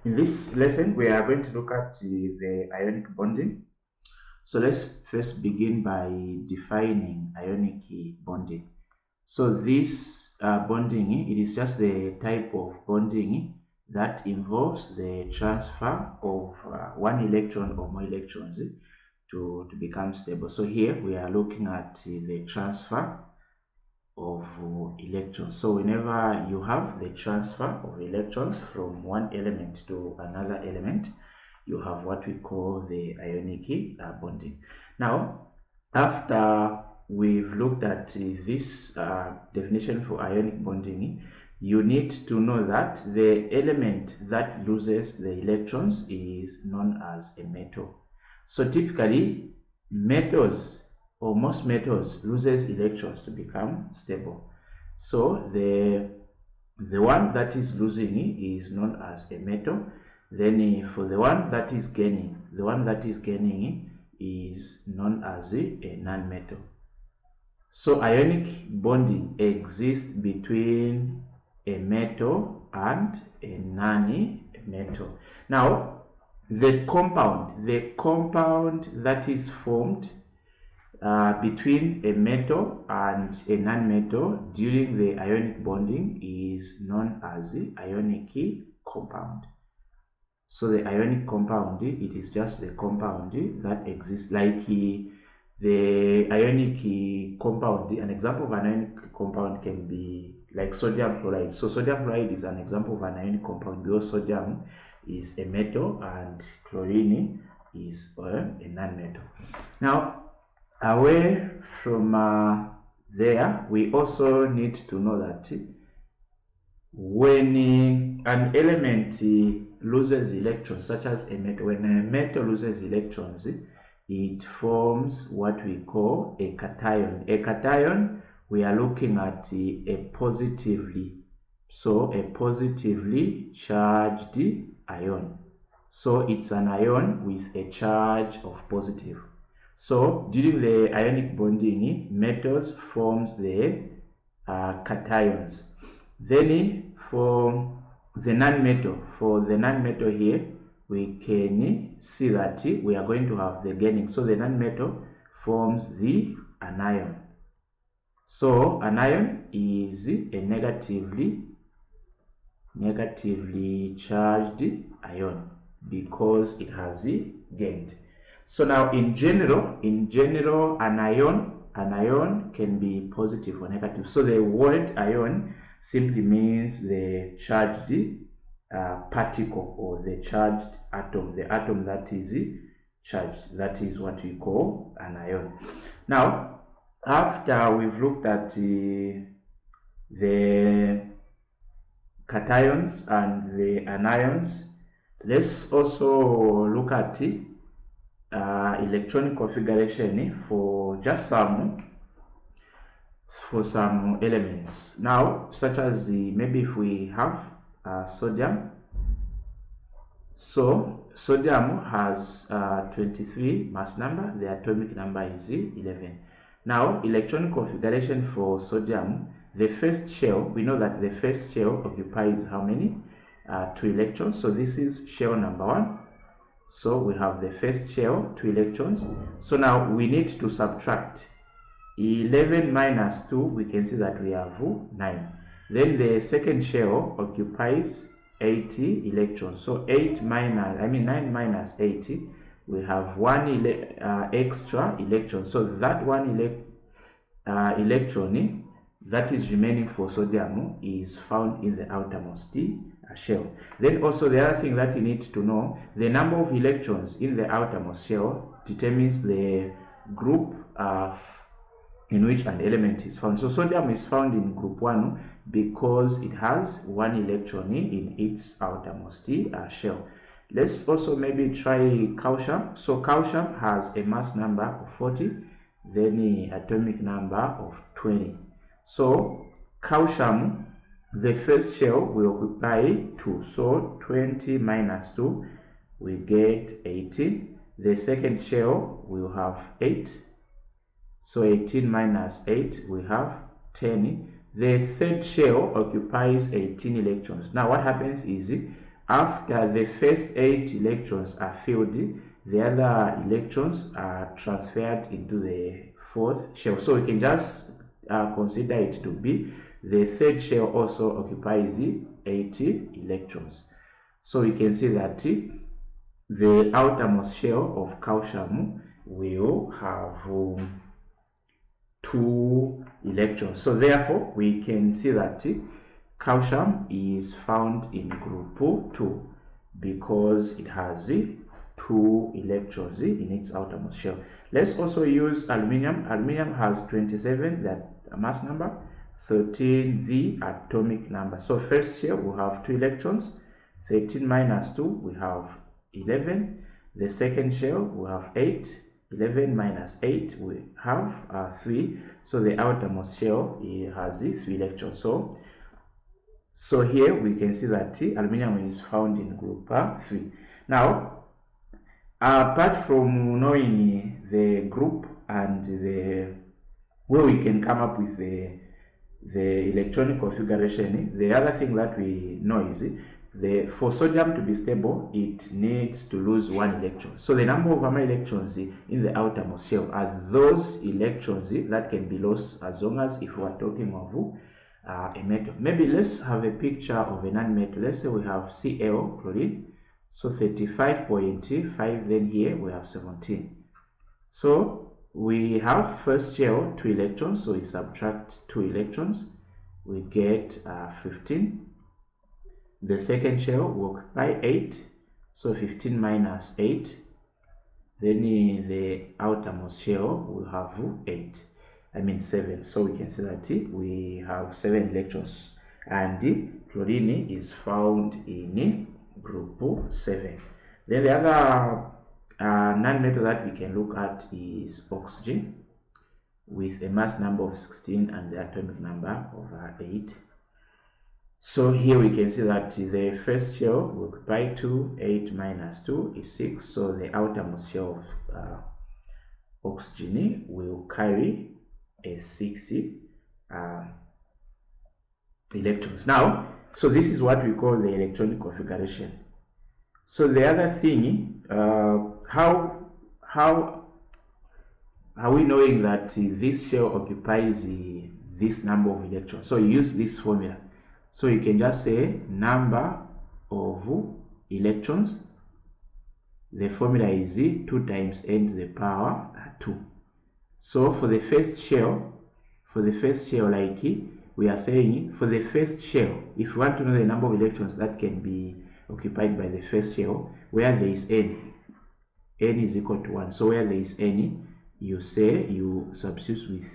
In this lesson, we are going to look at the ionic bonding. So let's first begin by defining ionic bonding. So this bonding, it is just the type of bonding that involves the transfer of one electron or more electrons to become stable. So here we are looking at the transfer of electrons. So whenever you have the transfer of electrons from one element to another element, you have what we call the ionic bonding. Now, after we've looked at this definition for ionic bonding, you need to know that the element that loses the electrons is known as a metal. So typically, metals or most metals loses electrons to become stable. So the one that is losing is known as a metal. Then for the one that is gaining, is known as a non-metal. So ionic bonding exists between a metal and a non-metal. Now, the compound that is formed between a metal and a non-metal during the ionic bonding is known as the ionic compound. So the ionic compound, it is just the compound that exists, like the ionic compound. An example of an ionic compound can be like sodium chloride. So sodium chloride is an example of an ionic compound because sodium is a metal and chlorine is a non-metal. Now, away from there, we also need to know that when an element loses electrons, such as a metal, when a metal loses electrons, it forms what we call a cation. A cation, we are looking at a positively charged ion. So it's an ion with a charge of positive. So during the ionic bonding, metals forms the cations. Then for the non-metal here, we can see that we are going to have the gaining. So the non-metal forms the anion. So anion is a negatively charged ion because it has gained. So now in general, an ion can be positive or negative. So the word ion simply means the charged particle or the charged atom, the atom that is charged. That is what we call an ion. Now, after we've looked at the cations and the anions, let's also look at electronic configuration for some elements. Now, such as maybe if we have sodium. So sodium has 23 mass number. The atomic number is 11. Now, electronic configuration for sodium. The first shell, we know that the first shell occupies how many? 2 electrons. So this is shell number 1. So we have the first shell, 2 electrons. So now we need to subtract 11 minus 2. We can see that we have 9. Then the second shell occupies 80 electrons. So 9 minus 80, we have 1 extra electron. So that 1 electron that is remaining for sodium is found in the outermost shell. Then also the other thing that you need to know, the number of electrons in the outermost shell determines the group in which an element is found. So sodium is found in group 1 because it has 1 electron in its outermost shell. Let's also maybe try calcium. So calcium has a mass number of 40, then an atomic number of 20. So calcium, the first shell will occupy 2. So 20 minus 2, we get 18. The second shell will have 8. So 18 minus 8, we have 10. The third shell occupies 18 electrons. Now what happens is after the first 8 electrons are filled, the other electrons are transferred into the fourth shell. So we can just consider it to be the third shell also occupies 8 electrons. So we can see that the outermost shell of calcium will have 2 electrons. So therefore we can see that calcium is found in group 2 because it has 2 electrons in its outermost shell. Let's also use aluminium. Aluminium has 27, that mass number, 13 the atomic number. So first shell we have 2 electrons, 13 minus 2 we have 11. The second shell we have 8, 11 minus 8 we have 3. So the outermost shell has 3 electrons. So here we can see that aluminium is found in group 3. Now, apart from knowing the group and the where we can come up with the electronic configuration, the other thing that we know is for sodium to be stable, it needs to lose 1 electron. So the number of electrons in the outermost shell are those electrons that can be lost, as long as if we are talking of a metal. Maybe let's have a picture of a non-metal. Let's say we have Cl, chlorine, so 35.5, then here we have 17. So we have first shell 2 electrons, so we subtract 2 electrons, we get 15. The second shell will occupy 8, so 15 minus 8, then the outermost shell will have 7. So we can see that we have 7 electrons, and chlorine is found in group 7. Then the other non-metal that we can look at is oxygen, with a mass number of 16 and the atomic number of 8. So here we can see that the first shell will occupy 2, 8 minus 2 is 6. So the outermost shell of oxygen will carry a 6 electrons. Now, so this is what we call the electronic configuration. So the other thing, how are we knowing that this shell occupies this number of electrons? So you use this formula. So you can just say number of electrons. The formula is 2 times n to the power 2. So for the first shell, like we are saying, for the first shell, if you want to know the number of electrons that can be occupied by the first shell, where there is n is equal to 1. So where there is n, you substitute with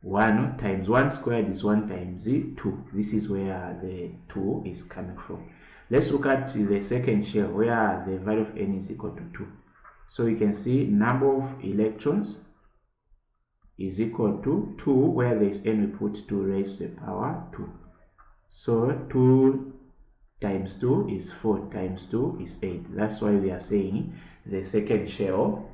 1 times 1 squared is 1 times 2. This is where the 2 is coming from. Let's look at the second shell, where the value of n is equal to 2. So we can see number of electrons is equal to 2, where there is n, we put 2 raised to the power 2. So 2 times 2 is 4, times 2 is 8. That's why we are saying the second shell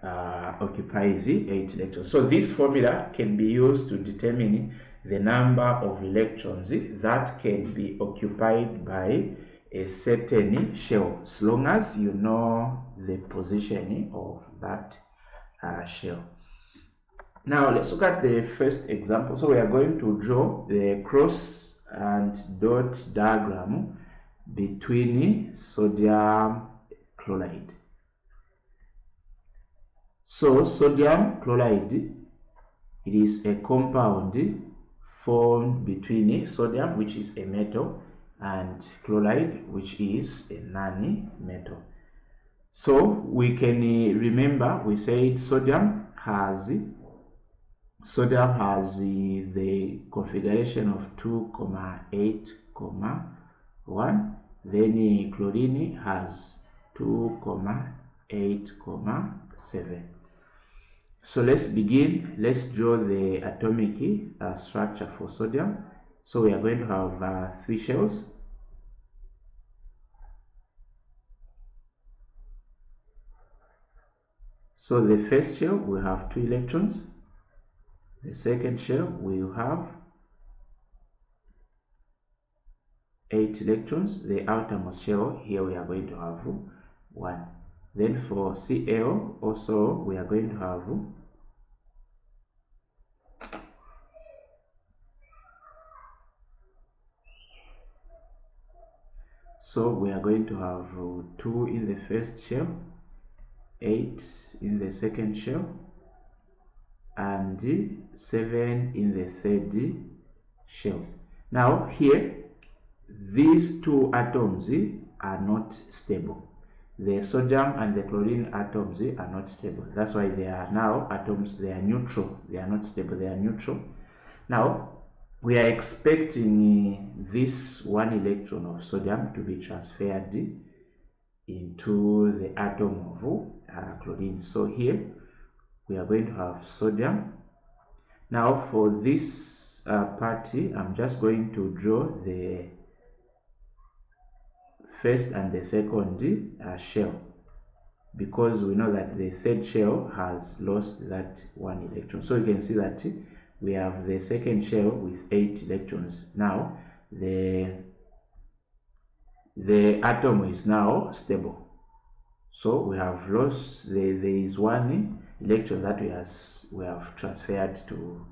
occupies 8 electrons. So this formula can be used to determine the number of electrons that can be occupied by a certain shell, as long as you know the positioning of that shell. Now let's look at the first example. So we are going to draw the cross and dot diagram between sodium chloride. So sodium chloride, it is a compound formed between sodium, which is a metal, and chloride, which is a non-metal. So we can remember, we said sodium has the configuration of 2,8,1. Then chlorine has 2,8,7. So let's begin. Let's draw the atomic structure for sodium. So we are going to have 3 shells. So the first shell will have 2 electrons. The second shell will have 8 electrons. The outermost shell here we are going to have 1. Then for Cl also we are going to have we are going to have 2 in the first shell, 8 in the second shell, and 7 in the third shell. Now here, these 2 atoms are not stable. The sodium and the chlorine atoms are not stable. That's why they are now atoms, they are neutral. They are not stable, they are neutral. Now, we are expecting this 1 electron of sodium to be transferred into the atom of chlorine. So here, we are going to have sodium. Now, for this party, I'm just going to draw the first and the second shell, because we know that the third shell has lost that 1 electron. So you can see that we have the second shell with 8 electrons. Now the atom is now stable. So we have lost, there is 1 electron that we have transferred to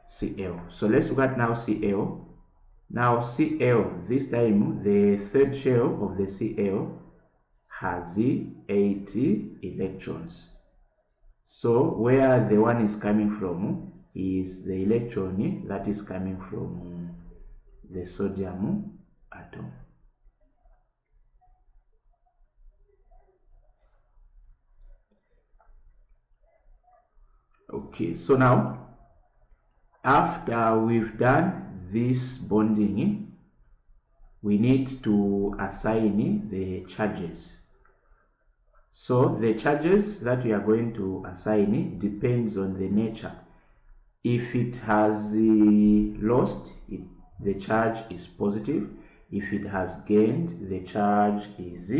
Cl. So let's look at now Cl. Now Cl, this time the third shell of the Cl has 8 electrons. So where the 1 is coming from is the electron that is coming from the sodium atom. Okay, so now after we've done this bonding, we need to assign the charges. So the charges that we are going to assign depends on the nature. If it has lost, the charge is positive. If it has gained, the charge is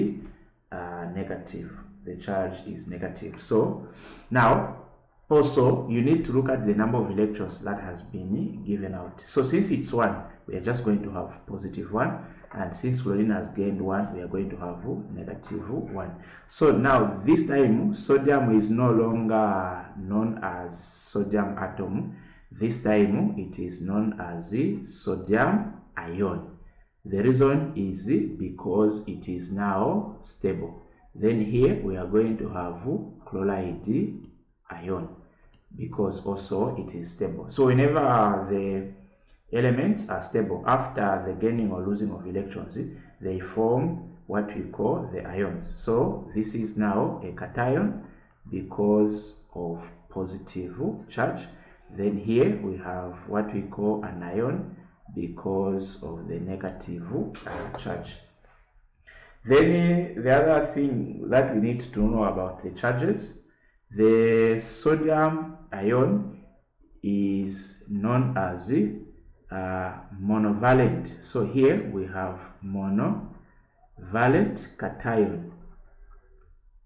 negative. The charge is negative. So now also you need to look at the number of electrons that has been given out. So since it's 1, we are just going to have positive 1. And since chlorine has gained 1, we are going to have negative 1. So now this time sodium is no longer known as sodium atom. This time it is known as the sodium ion. The reason is because it is now stable. Then here we are going to have chloride ion, because also it is stable. So whenever the elements are stable, after the gaining or losing of electrons, they form what we call the ions. So this is now a cation because of positive charge. Then here we have what we call an ion because of the negative charge. Then the other thing that we need to know about the charges, the sodium ion is known as monovalent. So here we have monovalent cation.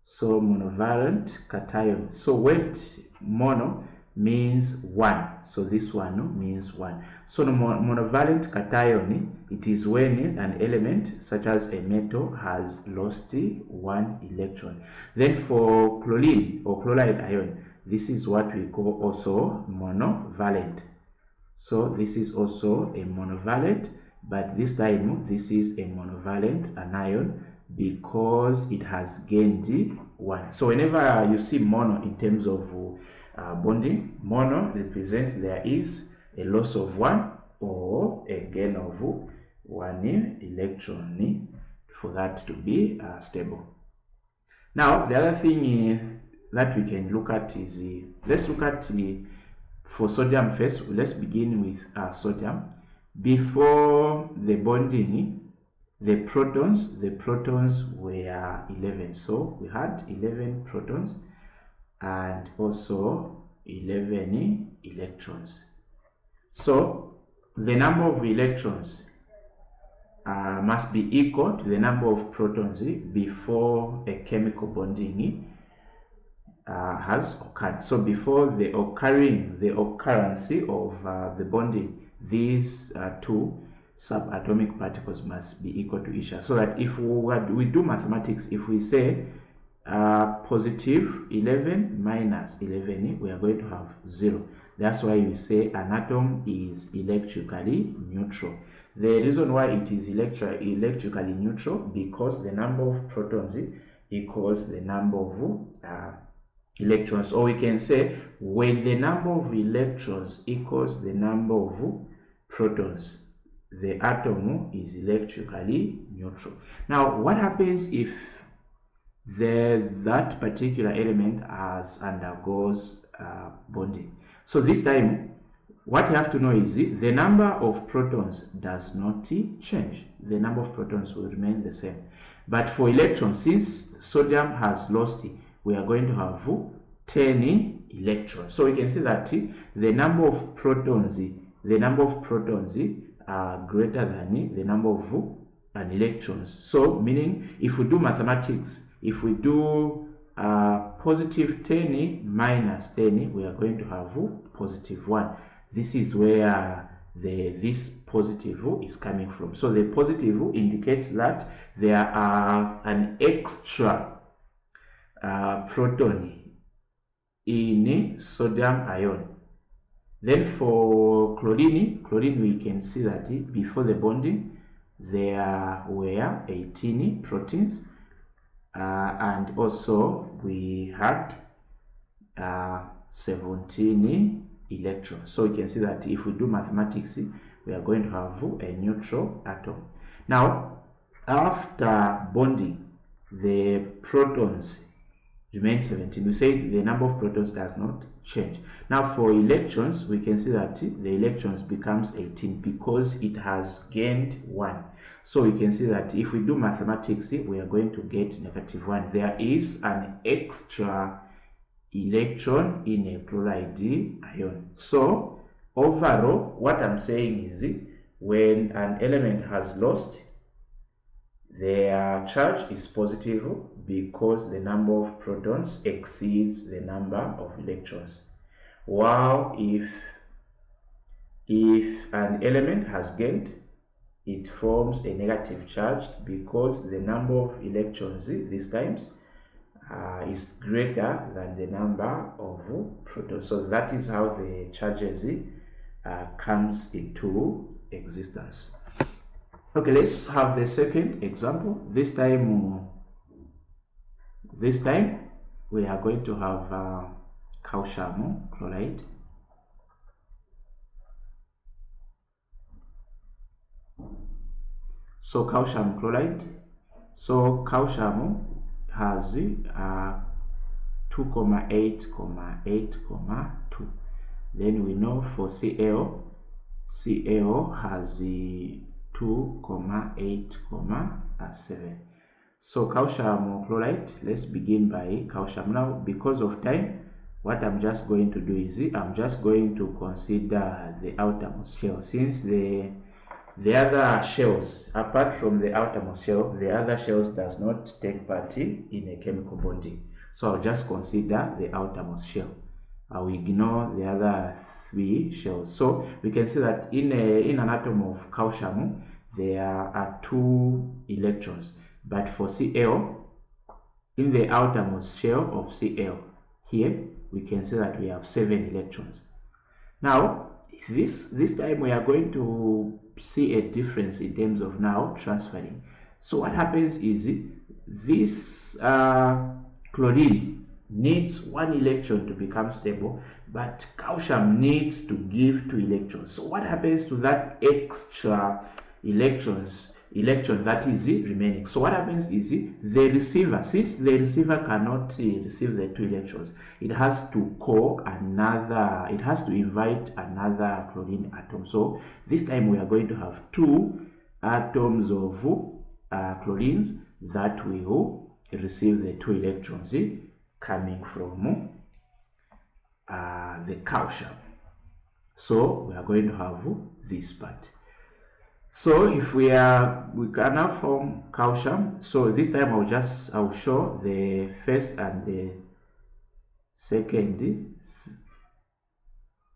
So monovalent cation. So when mono means 1, so this one means 1. So the monovalent cation, it is when an element such as a metal has lost 1 electron. Then for chlorine or chloride ion, this is what we call also monovalent. So this is also a monovalent, but this time this is a monovalent anion because it has gained 1. So whenever you see mono in terms of bonding, mono represents there is a loss of 1 or a gain of 1 electron for that to be stable. Now the other thing that we can look at is, let's look at for sodium first. Let's begin with sodium. Before the bonding, the protons were 11. So we had 11 protons and also 11 electrons. So the number of electrons must be equal to the number of protons before a chemical bonding has occurred. So before the occurrence of the bonding, these two, subatomic particles must be equal to each other. So that if we do mathematics, if we say positive 11 minus 11, we are going to have 0. That's why you say an atom is electrically neutral. The reason why it is electrically neutral, because the number of protons equals the number of electrons. Or we can say when the number of electrons equals the number of protons, the atom is electrically neutral. Now, what happens if that particular element undergoes bonding? So this time, what you have to know is the number of protons does not change. The number of protons will remain the same. But for electrons, since sodium has lost, we are going to have 10 electrons. So we can see that the number of protons are greater than the number of electrons. So meaning, if we do mathematics, if we do positive 10 minus 10, we are going to have positive 1. This is where this positive is coming from. So the positive indicates that there are an extra proton in sodium ion. Then for chlorine, we can see that before the bonding there were 18 proteins, and also we had 17 electrons. So you can see that if we do mathematics, we are going to have a neutral atom. Now, after bonding, the protons remain 17. We say the number of protons does not change. Now for electrons, we can see that the electrons becomes 18 because it has gained 1. So we can see that if we do mathematics, we are going to get -1. There is an extra electron in a chloride ion. So overall, what I'm saying is when an element has lost, their charge is positive because the number of protons exceeds the number of electrons. While if an element has gained, it forms a negative charge because the number of electrons these times is greater than the number of protons. So that is how the charges comes into existence. Okay, let's have the second example. This time we are going to have calcium chloride. So calcium chloride. So calcium has 2,8,8,2. Then we know for Cl has 2,8,7. So calcium chloride, let's begin by calcium. Now, because of time, what I'm just going to do is I'm just going to consider the outermost shell, since the other shells, apart from the outermost shell, the other shells does not take part in a chemical bonding. So I'll just consider the outermost shell. I will ignore the other 3 shells. So we can see that in an atom of calcium, there are 2 electrons. But for Cl, in the outermost shell of Cl, here we can see that we have 7 electrons. Now, this time we are going to see a difference in terms of now transferring. So what happens is this chlorine needs 1 electron to become stable, but calcium needs to give 2 electrons. So what happens to that extra electron that is remaining? So what happens is the receiver, since the receiver cannot receive the 2 electrons, it has to invite another chlorine atom. So this time we are going to have 2 atoms of chlorines that will receive the 2 electrons coming from the calcium. So we are going to have this part. So if we can now form calcium. So this time I'll show the first and the second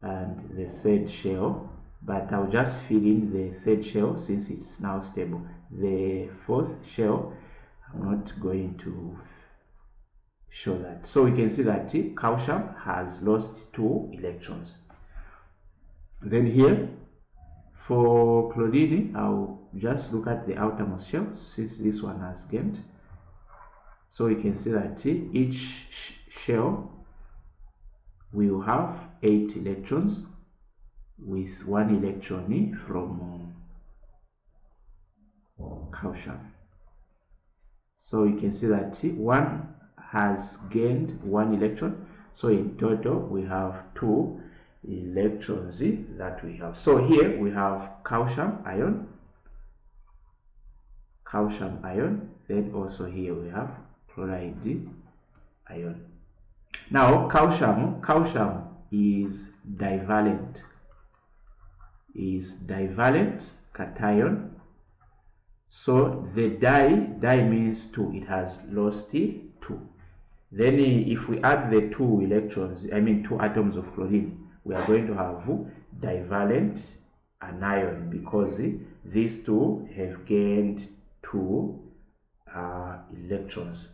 and the third shell. but I'll just fill in the third shell since it's now stable. The fourth shell, I'm not going to show that. So we can see that calcium has lost 2 electrons. Then here, for chlorine, I'll just look at the outermost shell since this one has gained. So we can see that each shell will have 8 electrons with 1 electron from calcium. So you can see that one has gained 1 electron. So in total we have 2 electrons that we have. So here we have calcium ion, then also here we have chloride ion. Now calcium is divalent, cation. So the di means 2, it has lost 2. Then if we add the 2 electrons, 2 atoms of chlorine, we are going to have divalent anion because these two have gained 2 electrons.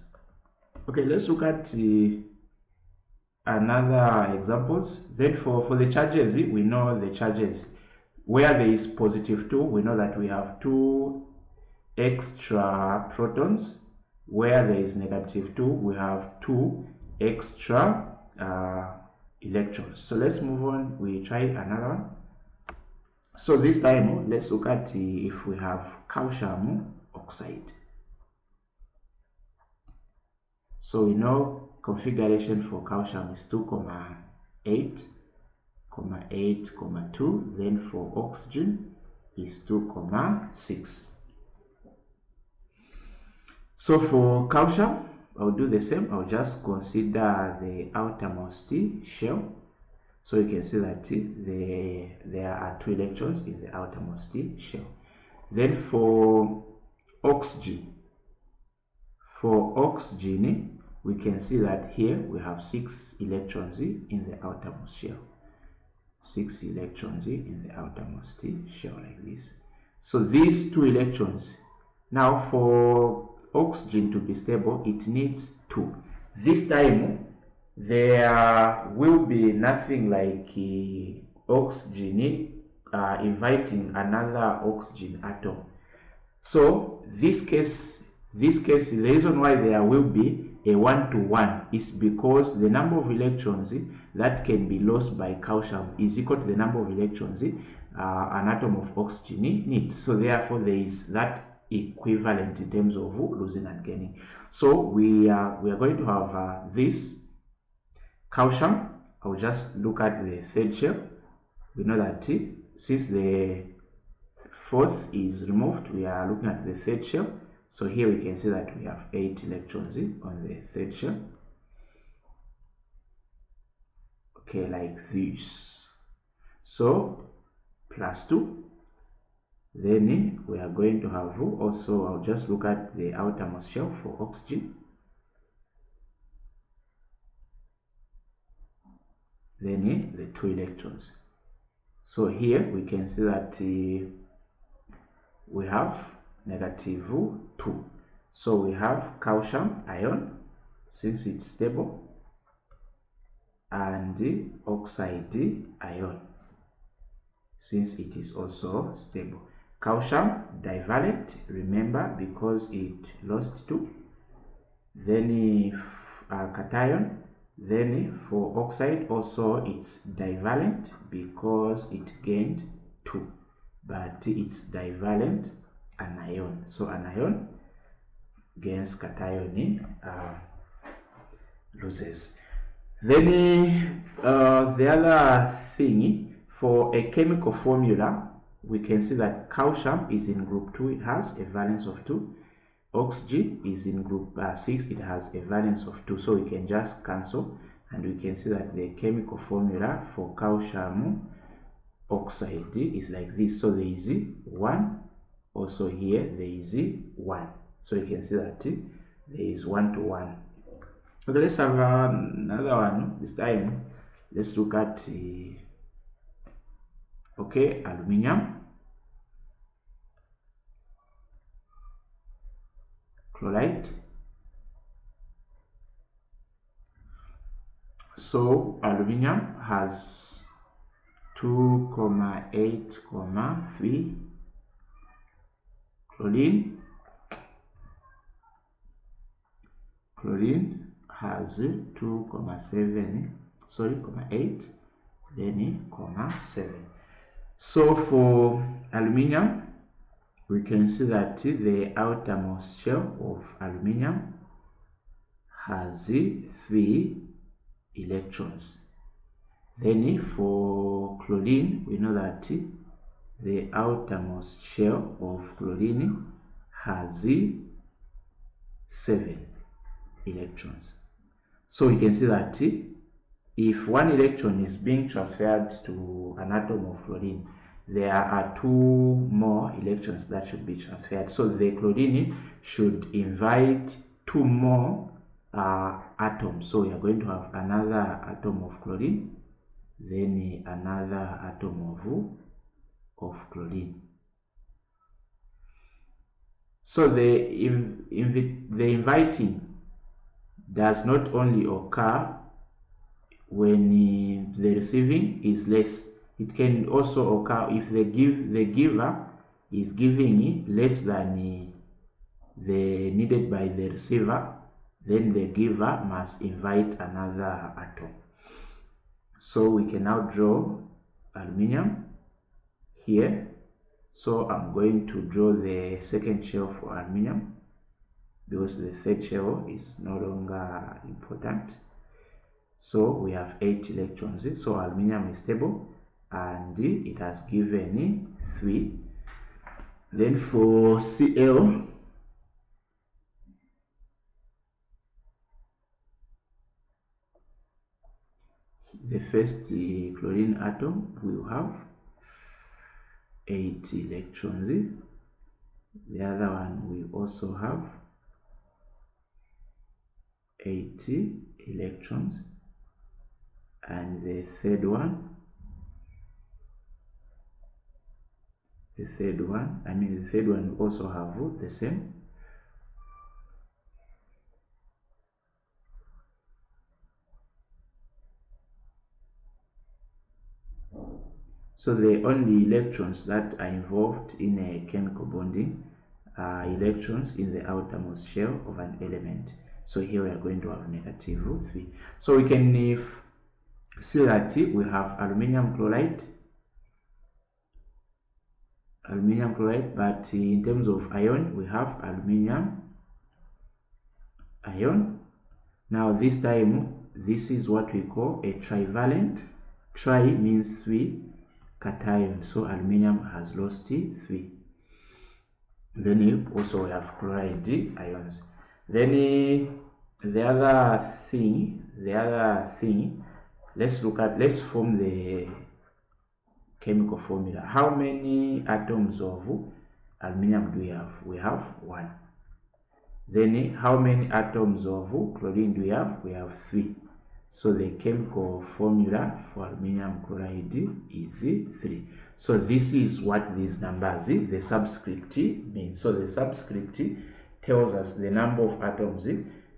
Okay, let's look at another examples. Then for the charges, we know the charges. Where there is positive 2, we know that we have 2 extra protons. Where there is negative 2, we have 2 extra electrons. So let's move on. We try another one. So this time, let's look at if we have calcium oxide. So we know configuration for calcium is 2,8, 8, 2. Then for oxygen is 2,6. So for calcium, I'll do the same. I'll just consider the outermost shell. So you can see that there are 2 electrons in the outermost shell. Then for oxygen, we can see that here we have 6 electrons in the outermost shell. 6 electrons in the outermost shell like this. So these 2 electrons, now for oxygen to be stable, it needs 2. This time there will be nothing like oxygen inviting another oxygen atom. So this case, the reason why there will be a 1-to-1 is because the number of electrons that can be lost by calcium is equal to the number of electrons an atom of oxygen needs. So therefore there is that equivalent in terms of losing and gaining. So we are going to have this calcium. I'll just look at the third shell. We know that since the fourth is removed, we are looking at the third shell. So here we can see that we have 8 electrons on the third shell. Okay, like this. So plus 2. Then we are going to have also, I'll just look at the outermost shell for oxygen. Then the 2 electrons. So here we can see that we have negative 2. So we have calcium ion since it's stable, and oxide ion since it is also stable. Calcium divalent, remember, because it lost 2. Then cation. Then for oxide also it's divalent because it gained 2, but it's divalent anion. So anion gains cation, loses. Then the other thing, for a chemical formula, we can see that calcium is in group 2, it has a valence of 2. Oxygen is in group 6, it has a valence of 2. So we can just cancel, and we can see that the chemical formula for calcium oxide is like this. So there is 1, also here there is 1. So you can see that there is 1-to-1. Okay, let's have another one. This time let's look at Okay, aluminium, chloride. So aluminium has 2,8,3. Chlorine has 2,7, sorry, 8, then 7. So for aluminium, we can see that the outermost shell of aluminium has 3 electrons. Then for chlorine, we know that the outermost shell of chlorine has 7 electrons. So we can see that if 1 electron is being transferred to an atom of chlorine, there are 2 more electrons that should be transferred. So the chlorine should invite 2 more atoms. So we are going to have another atom of chlorine, then another atom of chlorine. So the inviting does not only occur when the receiving is less. It can also occur if the giver is giving less than the needed by the receiver, then the giver must invite another atom. So we can now draw aluminium here. So I'm going to draw the second shell for aluminium because the third shell is no longer important. So we have 8 electrons. So aluminium is stable and it has given 3. Then for Cl, the first chlorine atom will have 8 electrons. The other one will also have 8 electrons, and the third one will also have the same. So the only electrons that are involved in a chemical bonding are electrons in the outermost shell of an element. So here we are going to have -3. So we can see that we have aluminium chloride, but in terms of ion, we have aluminium ion. Now this time, this is what we call a trivalent. Tri means 3 cation, so aluminium has lost 3. Then also we have chloride ions. Then the other thing, let's form the chemical formula. How many atoms of aluminium do we have? We have 1. Then how many atoms of chlorine do we have? We have 3. So the chemical formula for aluminium chloride is 3. So this is what these numbers, the subscript means. So the subscript tells us the number of atoms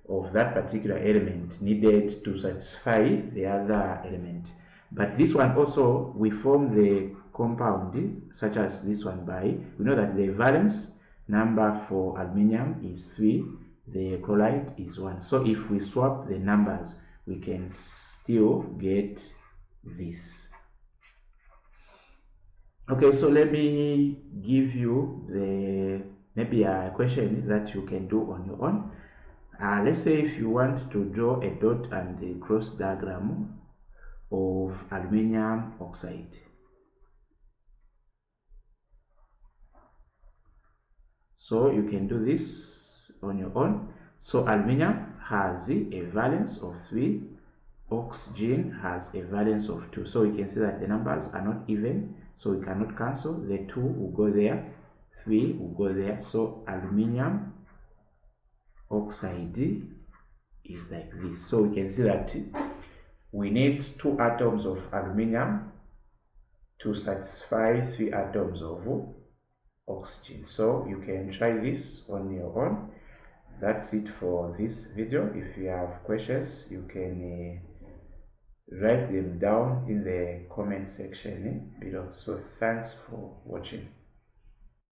of that particular element needed to satisfy the other element. But this one also, we form the compound such as this one by, we know that the valence number for aluminium is 3, the chloride is 1. So if we swap the numbers, we can still get this. Okay, so let me give you maybe a question that you can do on your own. Let's say if you want to draw a dot and a cross diagram of aluminium oxide. So you can do this on your own. So aluminium has a valence of 3, oxygen has a valence of 2. So we can see that the numbers are not even, so we cannot cancel. The 2 will go there, 3 will go there. So aluminium oxide is like this. So we can see that we need 2 atoms of aluminium to satisfy 3 atoms of oxygen. So you can try this on your own. That's it for this video. If you have questions, you can write them down in the comment section below. So thanks for watching.